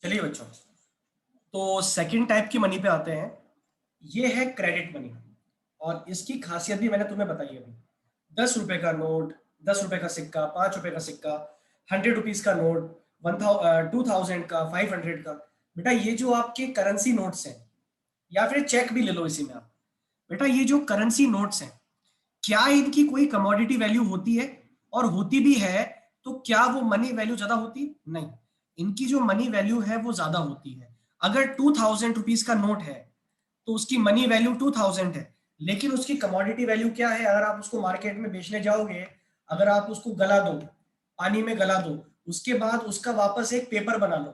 चलिए बच्चों, तो सेकंड टाइप की मनी पे आते हैं। ये है क्रेडिट मनी, और इसकी खासियत भी मैंने तुम्हें बताई अभी। 10 रुपए का नोट, 10 रुपए का सिक्का, 5 रुपए का सिक्का, 100 रुपीज का नोट, 2000 का, 500 का। बेटा ये जो आपके करेंसी नोट्स हैं, या फिर चेक भी ले लो इसी में आप। बेटा ये जो करेंसी नोट्स हैं, क्या इनकी कोई कमोडिटी वैल्यू होती है? और होती भी है तो क्या वो मनी वैल्यू ज्यादा होती? नहीं, इनकी जो मनी वैल्यू है वो ज्यादा होती है। अगर 2000 रुपीज का नोट है तो उसकी मनी वैल्यू 2000 है, लेकिन उसकी कमोडिटी वैल्यू क्या है? अगर आप उसको मार्केट में बेचने जाओगे, अगर आप उसको गला दो, पानी में गला दो, उसके बाद उसका वापस एक पेपर बना लो,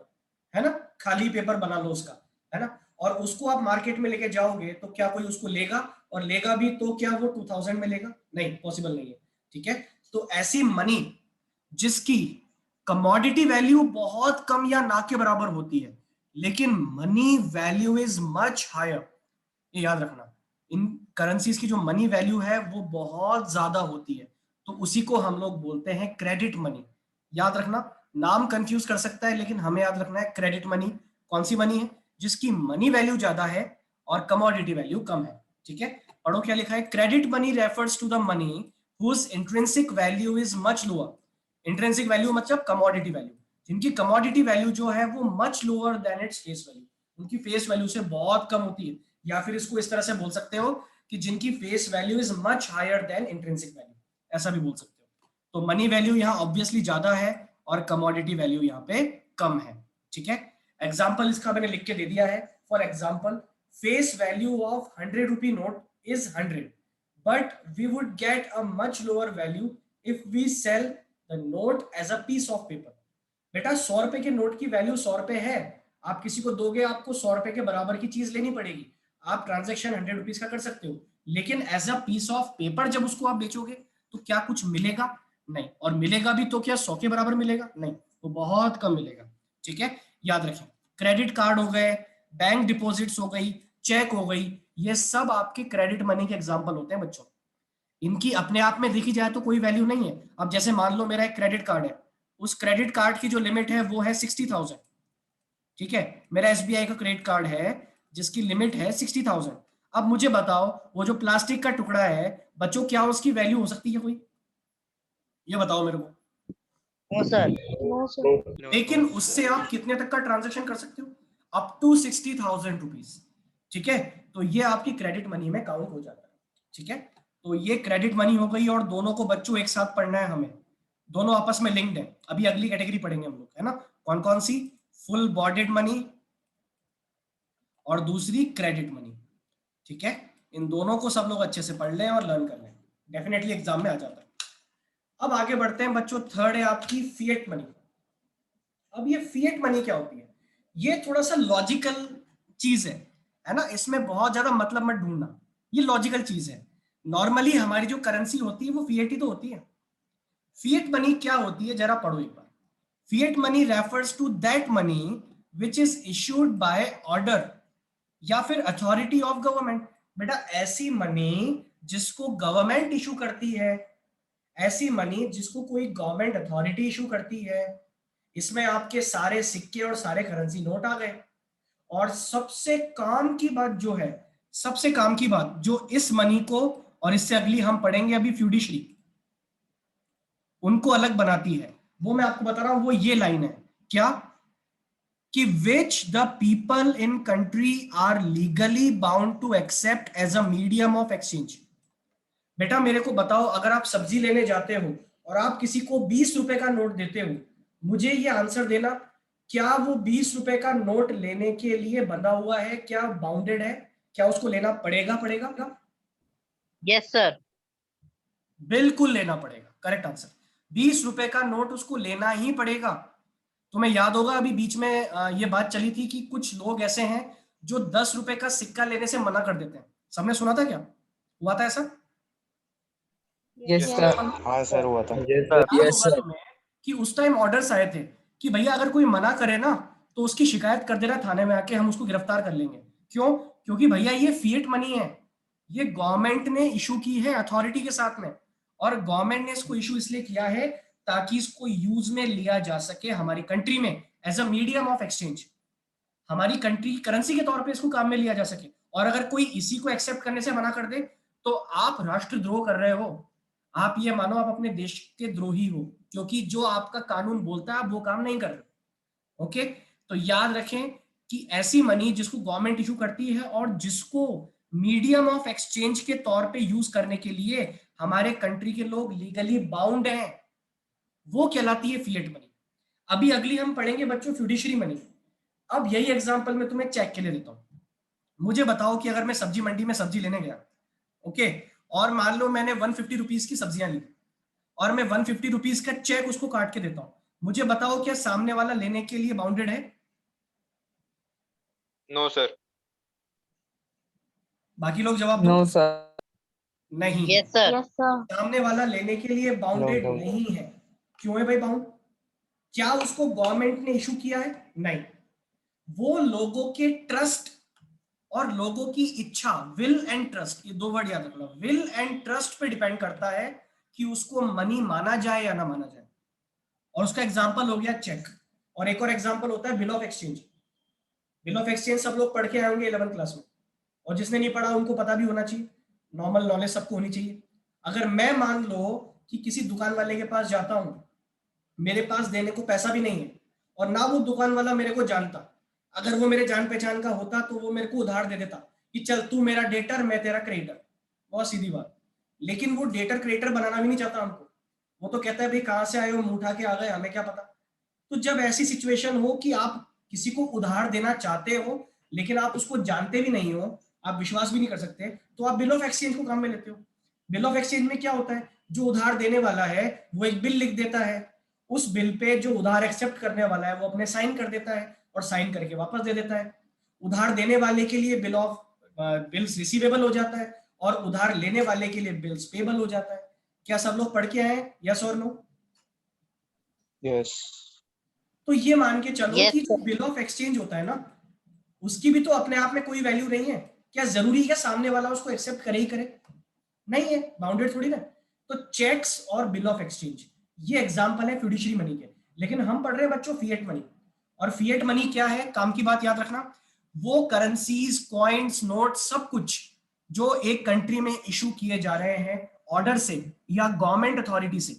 है ना, खाली पेपर बना लो उसका, है ना, और उसको आप मार्केट में लेके जाओगे तो क्या कोई उसको लेगा? और लेगा भी तो क्या वो 2000 में लेगा? नहीं, पॉसिबल नहीं है। ठीक है, तो ऐसी मनी जिसकी कमोडिटी वैल्यू बहुत कम या ना के बराबर होती है, लेकिन money value is much higher, ये याद रखना। इन करेंसीज की जो मनी वैल्यू है वो बहुत ज्यादा होती है, तो उसी को हम लोग बोलते हैं क्रेडिट मनी। याद रखना, नाम कंफ्यूज कर सकता है, लेकिन हमें याद रखना है क्रेडिट मनी कौन सी मनी है? जिसकी मनी वैल्यू ज्यादा है और कमोडिटी वैल्यू कम है। ठीक है, पढ़ो क्या लिखा है। Credit money refers to the money whose intrinsic value is much lower. Intrinsic value मतलब कमोडिटी वैल्यू, जिनकी कमोडिटी वैल्यू जो है वो much lower than its face value, उनकी फेस वैल्यू से बहुत कम होती है। या फिर इसको इस तरह से बोल सकते हो कि जिनकी face value is much higher than intrinsic value, ऐसा भी बोल सकते हो। तो मनी वैल्यू यहाँ ऑब्वियसली ज्यादा है और कमोडिटी वैल्यू यहाँ पे कम है। ठीक है, एग्जाम्पल इसका मैंने लिख के दे दिया है। For example, face value of 100 rupee note is 100, but we would get a much lower value if we sell the note as a piece of paper. बेटा 100 रुपए के नोट की वैल्यू 100 रुपए है, आप किसी को दोगे आपको 100 रुपए के बराबर की चीज लेनी पड़ेगी। आप ट्रांजेक्शन 100 रुपीज का कर सकते हो, लेकिन as a piece of paper जब उसको आप बेचोगे तो क्या कुछ मिलेगा? नहीं, और मिलेगा भी तो क्या 100 के बराबर मिलेगा? नहीं, तो बहुत कम मिलेगा। ठीक है, याद रखें। क्रेडिट कार्ड हो गए, बैंक डिपॉजिट्स हो गई, चेक हो गई, ये सब आपके क्रेडिट मनी के एग्जाम्पल होते हैं बच्चों। इनकी अपने आप में देखी जाए तो कोई वैल्यू नहीं है। अब जैसे मान लो मेरा एक क्रेडिट कार्ड है, उस क्रेडिट कार्ड की जो लिमिट है वो है 60,000। ठीक है, मेरा एसबीआई का क्रेडिट कार्ड है जिसकी लिमिट है 60,000। अब मुझे बताओ, वो जो प्लास्टिक का टुकड़ा है बच्चों, क्या उसकी वैल्यू हो सकती है कोई? ये बताओ मेरे को। No sir. No sir. लेकिन उससे आप कितने तक का ट्रांजेक्शन कर सकते हो? Up to 60,000 rupees. ठीक है, तो ये आपकी क्रेडिट मनी में काउंट हो जाता है। ठीक है, तो ये क्रेडिट मनी हो गई, और दोनों को बच्चों एक साथ पढ़ना है हमें, दोनों आपस में लिंक्ड है। अभी अगली कैटेगरी पढ़ेंगे हम लोग, है ना, कौन कौन सी? फुल बॉडेड मनी और दूसरी क्रेडिट मनी। ठीक है, इन दोनों को सब लोग अच्छे से पढ़ लें और लर्न कर लें, डेफिनेटली एग्जाम में आ जाता है। अब आगे बढ़ते हैं बच्चों, थर्ड है आपकी फिएट मनी। अब ये फिएट मनी क्या होती है? ये थोड़ा सा लॉजिकल चीज है ना, इसमें बहुत ज्यादा मतलब मत ढूंढना, ये लॉजिकल चीज है। नॉर्मली हमारी जो करेंसी होती है वो फिएट ही तो होती है। फिएट मनी क्या होती है जरा पढ़ो एक बार। Fiat money refers to that money which is issued by order या फिर अथॉरिटी ऑफ गवर्नमेंट। बेटा ऐसी मनी जिसको गवर्नमेंट इशू करती है, ऐसी मनी जिसको कोई गवर्नमेंट अथॉरिटी इशू करती है। इसमें आपके सारे सिक्के और सारे करेंसी नोट आ गए। और सबसे काम की बात जो है, सबसे काम की बात जो इस मनी को, और इससे अगली हम पढ़ेंगे अभी फ्यूडिशरी, उनको अलग बनाती है, वो मैं आपको बता रहा हूं। वो ये लाइन है क्या कि which the people in country are legally bound to accept as a medium of exchange. बेटा मेरे को बताओ, अगर आप सब्जी लेने जाते हो और आप किसी को 20 रुपए का नोट देते हो, मुझे ये आंसर देना, क्या वो 20 रुपए का नोट लेने के लिए बंधा हुआ है? क्या बाउंडेड है? क्या उसको लेना पड़ेगा? पड़ेगा? Yes sir. बिल्कुल लेना पड़ेगा, करेक्ट आंसर। 20 रुपए का नोट उसको लेना ही पड़ेगा। तुम्हें याद होगा अभी बीच में ये बात चली थी कि कुछ लोग ऐसे हैं जो 10 रुपए का सिक्का लेने से मना कर देते हैं। सबने सुना था? क्या हुआ था ऐसा? Yes sir. हाँ सर हुआ था। याद होगा तुम्हें कि उस टाइम ऑर्डर्स आए थे कि भैया अगर कोई मना करे ना तो उसकी शिकायत कर देना थाने में आके, हम उसको गिरफ्तार कर लेंगे। क्यों? क्योंकि भैया ये फिएट मनी है, ये गवर्नमेंट ने इशू की है अथॉरिटी के साथ में, और गवर्नमेंट ने इसको इशू इसलिए किया है ताकि इसको यूज में लिया जा सके हमारी कंट्री में as a medium of exchange. हमारी कंट्री की करेंसी के तौर पे इसको काम में लिया जा सके। और अगर कोई इसी को एक्सेप्ट करने से मना कर दे तो आप राष्ट्रद्रोह कर रहे हो, आप ये मानो आप अपने देश के द्रोही हो, क्योंकि जो आपका कानून बोलता है आप वो काम नहीं कर रहे। ओके, तो याद रखें कि ऐसी मनी जिसको गवर्नमेंट इशू करती है और जिसको मीडियम ऑफ एक्सचेंज के तौर पे यूज करने के लिए हमारे कंट्री के लोग लीगली बाउंड हैं, वो कहलाती है फिएट मनी। अभी अगली हम पढ़ेंगे बच्चों फिड्यूशियरी मनी। अब यही एग्जांपल मैं तुम्हें चेक के लिए देता हूं। मुझे बताओ कि अगर मैं सब्जी मंडी में सब्जी लेने गया, ओके, और मान लो मैंने 150 रुपीज की सब्जियां ली और मैं 150 रुपीज का चेक उसको काट के देता हूं, मुझे बताओ क्या सामने वाला लेने के लिए बाउंडेड है? No sir. बाकी लोग जवाब दो। No, sir. नहीं, Yes, sir. Yes, sir. सामने वाला लेने के लिए बाउंडेड No, no. नहीं है। क्यों है भाई बाउंड? क्या उसको गवर्नमेंट ने इशू किया है? नहीं, वो लोगों के ट्रस्ट और लोगों की इच्छा, विल एंड ट्रस्ट, ये दो वर्ड याद रखना, विल एंड ट्रस्ट पे डिपेंड करता है कि उसको मनी माना जाए या ना माना जाए। और उसका एग्जांपल हो गया चेक, और एक और एग्जांपल होता है bill of exchange. Bill of exchange सब लोग पढ़ के आए होंगे 11th क्लास में, और जिसने नहीं पढ़ा उनको पता भी होना चाहिए, नॉर्मल नॉलेज सबको होनी चाहिए। अगर मैं मान लो कि किसी दुकान वाले के पास जाता हूं, मेरे पास देने को पैसा भी नहीं है और ना वो दुकान वाला मेरे को जानता, अगर वो मेरे जान पहचान का होता तो वो मेरे को उधार दे देता कि चल तू मेरा डेटर मैं तेरा क्रेडिटर, बहुत सीधी बात। लेकिन वो डेटर क्रेडिटर बनाना भी नहीं चाहता हमको, वो तो कहता है भाई कहाँ से आए हो, मुंह उठा के आ गए, हमें क्या पता। तो जब ऐसी सिचुएशन हो कि आप किसी को उधार देना चाहते हो लेकिन आप उसको जानते भी नहीं हो, आप विश्वास भी नहीं कर सकते, तो आप बिल ऑफ एक्सचेंज को काम में लेते हो। बिल ऑफ एक्सचेंज में क्या होता है, जो उधार देने वाला है वो एक बिल लिख देता है, उस बिल पे जो उधार एक्सेप्ट करने वाला है वो अपने साइन कर देता है और साइन करके वापस दे देता है। उधार देने वाले के लिए बिल ऑफ बिल्स रिसीवेबल हो जाता है और उधार लेने वाले के लिए बिल्स पेबल हो जाता है। क्या सब लोग पढ़ के आए हैं, यस और नो? Yes. तो ये मान के चलो Yes, कि जो sir. बिल ऑफ एक्सचेंज होता है ना, उसकी भी तो अपने आप में कोई वैल्यू नहीं है। क्या जरूरी है सामने वाला उसको एक्सेप्ट करे ही करे? नहीं है, बाउंडेड थोड़ी ना। तो चेक्स और बिल ऑफ एक्सचेंज ये एग्जांपल है फिड्यूशियरी मनी के। लेकिन हम पढ़ रहे हैं बच्चों फिएट मनी, और फिएट मनी क्या है, काम की बात याद रखना, वो करेंसीज, कॉइन्स, नोट, सब कुछ जो एक कंट्री में इशू किए जा रहे हैं ऑर्डर से या गवर्नमेंट अथॉरिटी से,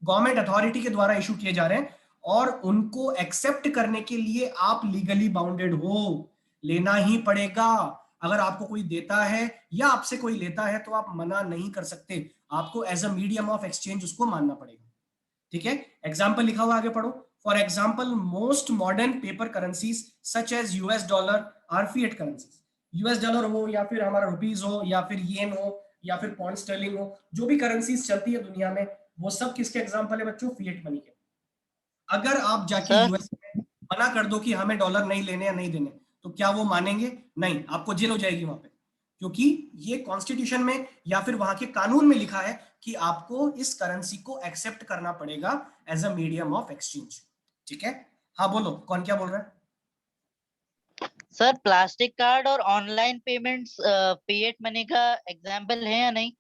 गवर्नमेंट अथॉरिटी के द्वारा इशू किए जा रहे हैं, और उनको एक्सेप्ट करने के लिए आप लीगली बाउंडेड हो, लेना ही पड़ेगा। अगर आपको कोई देता है या आपसे कोई लेता है तो आप मना नहीं कर सकते, आपको as a medium of exchange उसको मानना पड़ेगा। ठीक है, एग्जाम्पल लिखा हुआ आगे पढ़ो। For example most modern paper currencies such as US dollar are fiat currencies. US dollar हो या फिर हमारा रुपीज हो या फिर येन हो या फिर पॉइंट स्टर्लिंग हो, जो भी करेंसीज चलती है दुनिया में, वो सब किसके एग्जाम्पल है बच्चों? फिएट मनी के। अगर आप जाके Sir. यूएस में मना कर दो कि हमें डॉलर नहीं लेने या नहीं देने, तो क्या वो मानेंगे? नहीं, आपको जेल हो जाएगी वहां पे, क्योंकि ये कॉन्स्टिट्यूशन में या फिर वहां के कानून में लिखा है कि आपको इस करेंसी को एक्सेप्ट करना पड़ेगा as a medium of exchange. ठीक है, हाँ बोलो, कौन क्या बोल रहा है? Sir, प्लास्टिक कार्ड और ऑनलाइन पेमेंट्स फिएट मनी का एग्जाम्पल है या नहीं?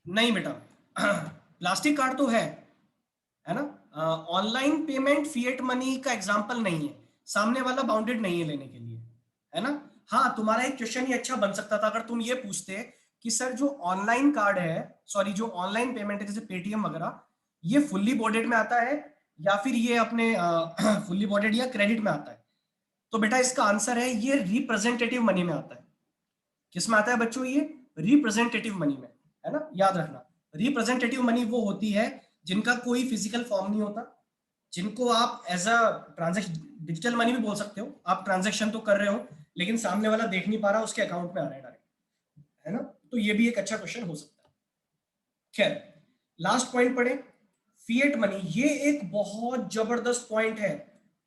नहीं बेटा, प्लास्टिक कार्ड तो है ना। ऑनलाइन पेमेंट फिएट मनी का एग्जाम्पल नहीं है, सामने वाला बाउंडेड नहीं है लेने के लिए, है ना। हाँ, तुम्हारा एक क्वेश्चन ही अच्छा बन सकता था अगर तुम ये पूछते कि सर जो ऑनलाइन कार्ड है, सॉरी जो ऑनलाइन पेमेंट है जैसे पेटीएम वगैरह, ये फुल्ली बोर्डेड में आता है या फिर ये अपने फुल्ली बोर्डेड या क्रेडिट में आता है? तो बेटा इसका आंसर है ये रिप्रेजेंटेटिव मनी में आता है। किस में आता है बच्चों? ये रिप्रेजेंटेटिव मनी में, है ना, याद रखना। रिप्रेजेंटेटिव मनी वो होती है जिनका कोई फिजिकल फॉर्म नहीं होता, जिनको आप as a transaction, digital money भी बोल सकते हो, आप ट्रांजेक्शन तो कर रहे हो लेकिन सामने वाला देख नहीं पा रहा, उसके अकाउंट में आ रहा है डायरेक्ट, है ना। तो ये भी एक अच्छा क्वेश्चन हो सकता है। खैर, लास्ट पॉइंट पढ़े, फिएट मनी। ये एक बहुत जबरदस्त पॉइंट है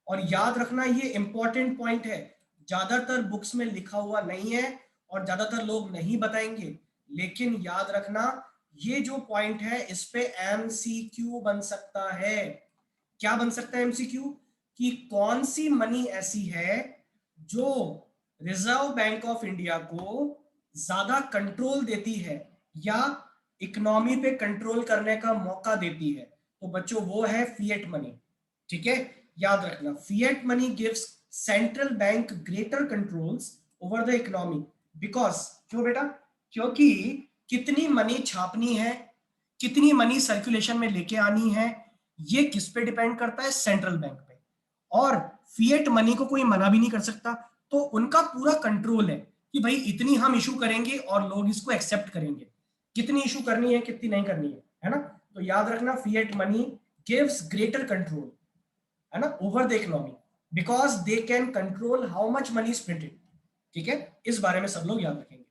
और याद रखना ये इंपॉर्टेंट पॉइंट है, ज्यादातर बुक्स में लिखा हुआ नहीं है और ज्यादातर लोग नहीं बताएंगे, लेकिन याद रखना ये जो पॉइंट है इस पे एमसीक्यू बन सकता है। क्या बन सकता है एमसीक्यू? कि कौन सी मनी ऐसी है जो रिजर्व बैंक ऑफ इंडिया को ज्यादा कंट्रोल देती है या इकोनॉमी पे कंट्रोल करने का मौका देती है? तो बच्चों वो है फिएट मनी। ठीक है, याद रखना, fiat money gives central bank greater controls over the economy, because, क्यों बेटा, क्योंकि कितनी मनी छापनी है, कितनी मनी सर्कुलेशन में लेके आनी है, ये किस पे डिपेंड करता है, सेंट्रल बैंक पे। और फिएट मनी को कोई मना भी नहीं कर सकता, तो उनका पूरा कंट्रोल है कि भाई इतनी हम इशू करेंगे और लोग इसको एक्सेप्ट करेंगे, कितनी इशू करनी है कितनी नहीं करनी है ना। तो याद रखना, fiat money gives greater control, है ना, over the economy, because they can control how much money is printed. ठीक है, इस बारे में सब लोग याद रखेंगे।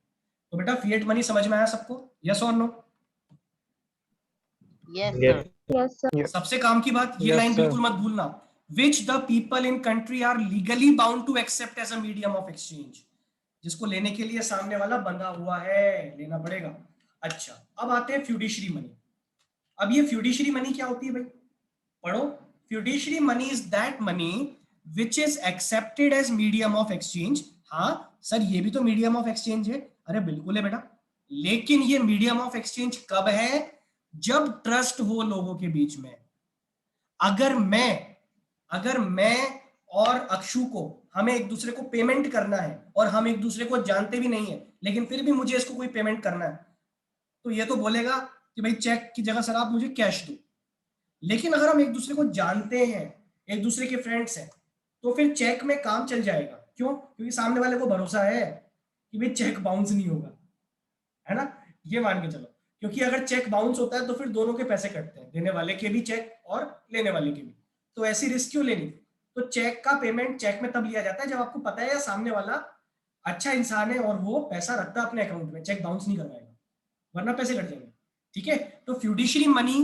तो बेटा फिएट मनी समझ में आया सबको, यस और no? Yes, Yes. sir. Yes, sir. Yeah. सबसे काम की बात, ये Yes, लाइन sir. बिल्कुल मत भूलना, which the people in country are legally bound to accept as a medium of exchange, जिसको लेने के लिए सामने वाला बंधा हुआ है, लेना पड़ेगा। अच्छा, अब आते हैं फ्यूडिशरी मनी। अब ये फ्यूडिशरी मनी क्या होती है भाई, पढ़ो। Fiduciary money is that money which is accepted as medium of exchange. हाँ सर, ये भी तो मीडियम ऑफ एक्सचेंज है, अरे बिल्कुल है बेटा, लेकिन ये मीडियम ऑफ एक्सचेंज कब है, जब ट्रस्ट हो लोगों के बीच में। अगर मैं और अक्षु को, हमें एक दूसरे को पेमेंट करना है और हम एक दूसरे को जानते भी नहीं है, लेकिन फिर भी मुझे इसको कोई पेमेंट करना है, तो ये तो बोलेगा कि भाई चेक की जगह सर आप मुझे कैश दो। लेकिन अगर हम एक दूसरे को जानते हैं, एक दूसरे के फ्रेंड्स हैं, तो फिर चेक में काम चल जाएगा। क्यों? क्योंकि सामने वाले को भरोसा है कि भाई चेक बाउंस नहीं होगा, है ना, ये मान के चलो। क्योंकि अगर चेक बाउंस होता है तो फिर दोनों के पैसे कटते हैं, देने वाले के भी चेक और लेने वाले के भी, तो ऐसी रिस्क क्यों लेनी। तो चेक का पेमेंट चेक में तब लिया जाता है जब आपको पता है या सामने वाला अच्छा इंसान है और वो पैसा रखता है अपने अकाउंट में, चेक बाउंस नहीं करवाएगा, वरना पैसे कट जाएंगे। ठीक है, तो फ्यूडिशरी मनी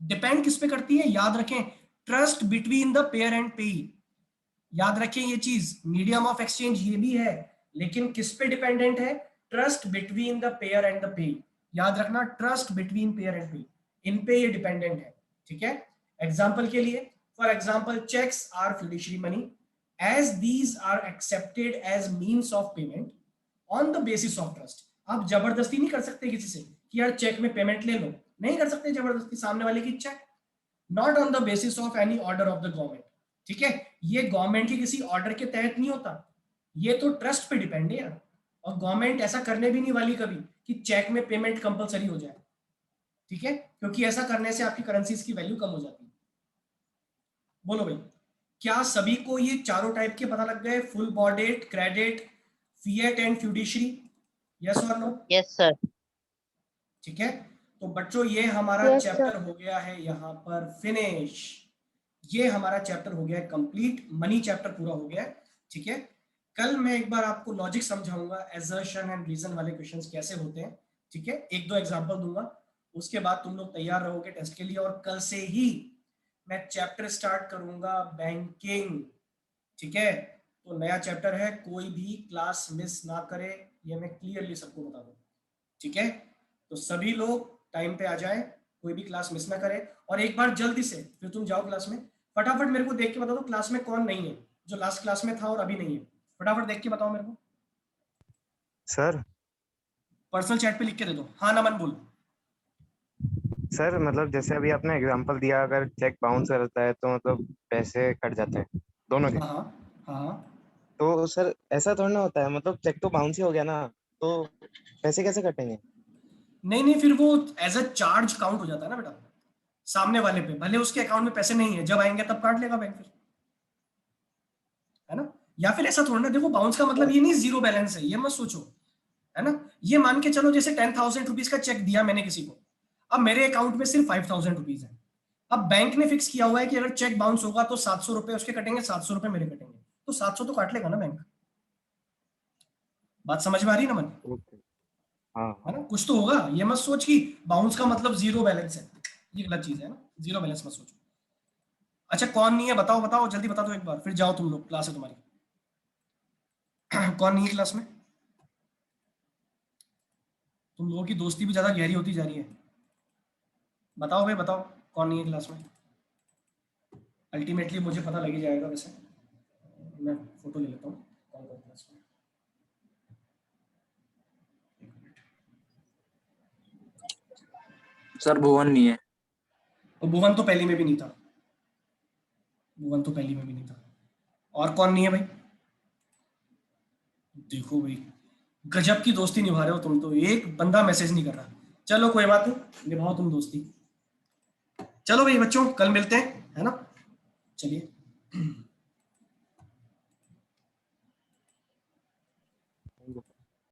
डिपेंड किस पे करती है, याद रखें, trust between the pair and पेई। याद रखें ये चीज, मीडियम ऑफ एक्सचेंज ये भी है, लेकिन किस पे डिपेंडेंट है, trust between the pair and the पेई। याद रखना, ट्रस्ट बिटवीन पेयर एंड पेई, इन पे ये डिपेंडेंट है। ठीक है, एग्जांपल के लिए, for example cheques are fiduciary money as these are accepted as means of payment on the basis of trust. आप जबरदस्ती नहीं कर सकते किसी से कि यार चेक में पेमेंट ले लो, नहीं कर सकते जबरदस्ती, सामने वाले की इच्छा है। Not on the basis of any order of the government. ठीक है, ये गवर्नमेंट के किसी ऑर्डर के तहत नहीं होता, ये तो ट्रस्ट पे डिपेंड है यार। और गवर्नमेंट ऐसा करने भी नहीं वाली कभी कि चेक में पेमेंट कंपलसरी हो जाए। ठीक है, क्योंकि ऐसा करने से आपकी करेंसीज की वैल्यू कम हो जाती है। बोलो भाई, क्या सभी को ये चारों टाइप के पता लग गए, full bonded, credit, fiat and fiduciary, yes और नो? Yes, sir. ठीक है, तो बच्चों ये हमारा Yes, चैप्टर हो गया है यहाँ पर फिनिश, ये हमारा चैप्टर हो गया है कंप्लीट, मनी चैप्टर पूरा हो गया है। ठीक है, कल मैं एक बार आपको लॉजिक समझाऊंगा, एजर्शन एंड रीजन वाले क्वेश्चंस कैसे होते हैं। ठीक है, एक दो एग्जांपल दूंगा, उसके बाद तुम लोग तैयार रहोगे टेस्ट के लिए। और कल से ही मैं चैप्टर स्टार्ट करूंगा बैंकिंग। ठीक है, तो नया चैप्टर है, कोई भी क्लास मिस ना करे, ये मैं क्लियरली सबको बता दूं। ठीक है, तो सभी लोग टाइम पे आ जाए, कोई भी क्लास मिस ना करे। और एक बार जल्दी से फिर तुम जाओ क्लास में, फटाफट मेरे को देख के बता दो क्लास में कौन नहीं है, जो लास्ट क्लास में था और अभी नहीं है, फटाफट देख के बताओ मेरे को। सर पर्सनल चैट पे लिख के दे दो। हाँ नमन बोल। सर मतलब जैसे अभी आपने एग्जांपल दिया, अगर चेक बाउंस करता है तो मतलब पैसे कट जाते हैं दोनों के। हाँ हाँ, तो सर ऐसा थोड़ा ना होता है, मतलब चेक तो बाउंस ही हो गया ना, तो पैसे कैसे कटेंगे? नहीं नहीं, फिर वो एज अ चार्ज काउंट हो जाता है ना बेटा, सामने वाले पे, भले उसके अकाउंट में पैसे नहीं है, जब आएंगे तब काट लेगा बैंक फिर, है ना। या फिर ऐसा थोड़ा ना, देखो बाउंस का मतलब ये नहीं जीरो बैलेंस है, ये मत सोचो, है ना। ये मान के चलो जैसे 10,000 रुपीज का चेक दिया मैंने किसी को, अब मेरे अकाउंट में सिर्फ 5,000 रुपीज है। अब बैंक ने फिक्स किया हुआ है कि अगर चेक बाउंस होगा तो 700 रुपए उसके कटेंगे, 700 रुपए मेरे कटेंगे, तो 700 तो काट लेगा ना बैंक। बात समझ में आ रही है ना मन, ओके, हाँ है हाँ। ना। कुछ तो होगा, ये मत सोच कि बाउंस का मतलब जीरो बैलेंस है, ये गलत चीज है ना, जीरो बैलेंस मत सोचो। अच्छा कौन नहीं है बताओ, बताओ जल्दी बता दो एक बार, फिर जाओ तुम लोग, क्लास है तुम्हारी। कौन नहीं है क्लास में? तुम लोगों की दोस्ती भी ज्यादा गहरी होती जा रही है, बताओ भाई बताओ, कौन नहीं है क्लास में? अल्टीमेटली मुझे पता लग ही जाएगा, वैसे मैं फोटो ले लेता हूँ कौन कौन क्लास में। सर भुवन नहीं है। और भुवन तो पहली में भी नहीं था, भुवन तो पहली में भी नहीं था। और कौन नहीं है भाई? देखो भाई, गजब की दोस्ती निभा रहे हो तुम तो, एक बंदा मैसेज नहीं कर रहा। चलो कोई बात नहीं, निभाओ तुम दोस्ती। चलो भाई बच्चों, कल मिलते हैं, है ना? चलिए।